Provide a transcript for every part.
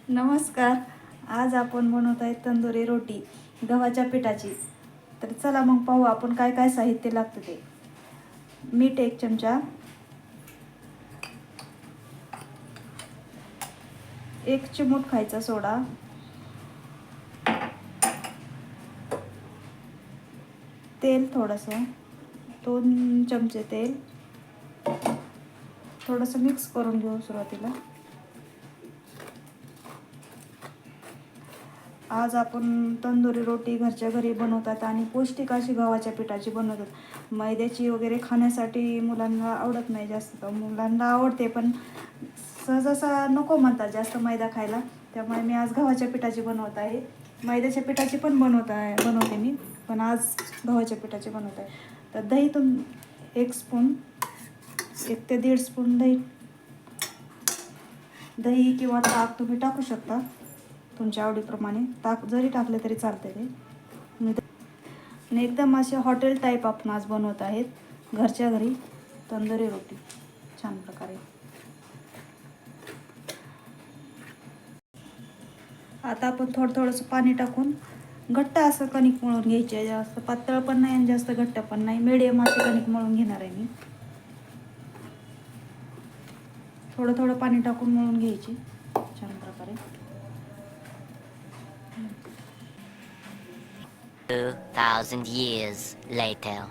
नमस्कार. आज आपण बनवत आहे तंदुरी रोटी गव्हाच्या पिठाची. तर चला मग पाहू आपण काय काय साहित्य लागतं ते. मीठ 1 चमचा, 1 चिमूट खायचा सोडा, तेल थोडंसं, 2 चमचे तेल. थोडंसं मिक्स करून घेऊ सुरुवातीला. आज आपण तंदुरी रोटी घरच्या घरी बनवतात आणि पौष्टिक अशी गव्हाच्या पिठाची बनवतात. मैद्याची वगैरे खाण्यासाठी मुलांना आवडत नाही जास्त. तर मुलांना आवडते पण सहजासहजी नको म्हणतात जास्त मैदा खायला. त्यामुळे मी आज गव्हाच्या पिठाची बनवत आहे. मैद्याच्या पिठाची पण बनवते मी, पण आज गव्हाच्या पिठाची बनवत आहे. तर दहीतून 1 स्पून, 1 ते 1.5 स्पून दही किंवा ताक तुम्ही टाकू शकता तुमच्या आवडीप्रमाणे. ताक जरी टाकले तरी चालते ते. आणि एकदम असे हॉटेल टाईप आपण आज बनवत आहेत घरच्या घरी तंदुरी रोटी छान प्रकारे. आता आपण थोडंसं पाणी टाकून घट्ट असं कणिक मळून घ्यायचे आहे. जास्त पातळ पण नाही आणि जास्त घट्ट पण नाही, मिडियम असं कणिक मळून घेणार आहे मी. थोडं पाणी टाकून मळून घ्यायची छान प्रकारे. 2,000 years later.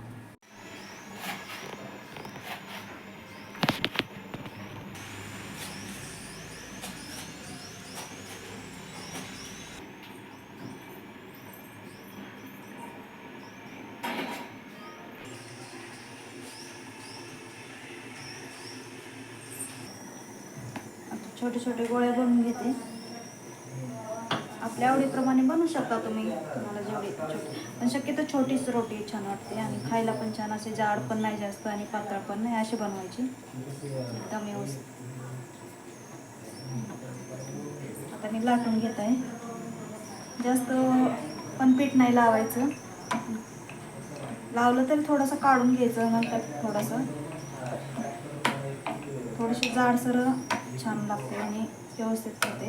छोटे छोटे गोळे बनवून घेते. आपल्या आवडीप्रमाणे बनवू शकता तुम्ही, तुम्हाला जेवढी पण शक्यतो छोटीच रोटी छान वाटते आणि खायला पण छान. असे जाड पण नाही जास्त आणि पातळ पण नाही, अशी बनवायची एकदम व्यवस्थित. आता मी लाटून घेत आहे. जास्त पण पीठ नाही लावायचं, लावलं तरी थोडंसं काढून घ्यायचं. नंतर थोडीशी जाडसर छान लागते आणि व्यवस्थित होते.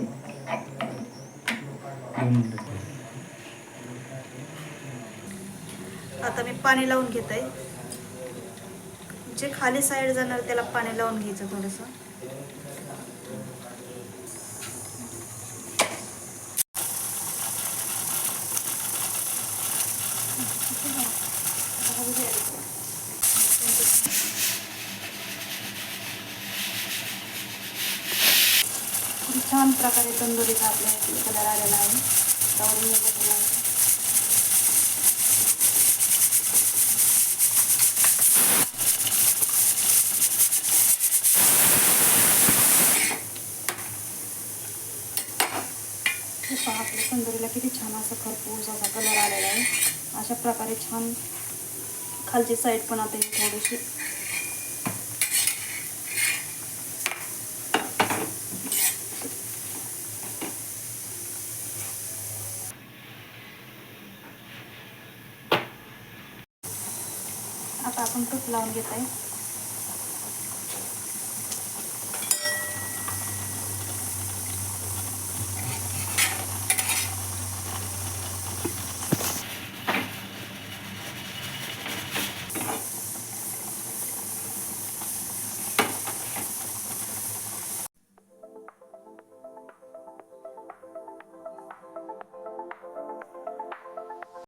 आता मी पाणी लावून घेत आहे. जे खाली साईड जाणार त्याला पाणी लावून घ्यायचं थोडंसं. छान प्रकारे तंदुरीचा आपल्या कलर आलेला आहे. आपल्या तंदुरीला किती छान असं खरपूस असा कलर आलेला आहे. अशा प्रकारे छान खालची साईड पण आता ही थोडीशी आता आपण तूप लावून घेत आहे.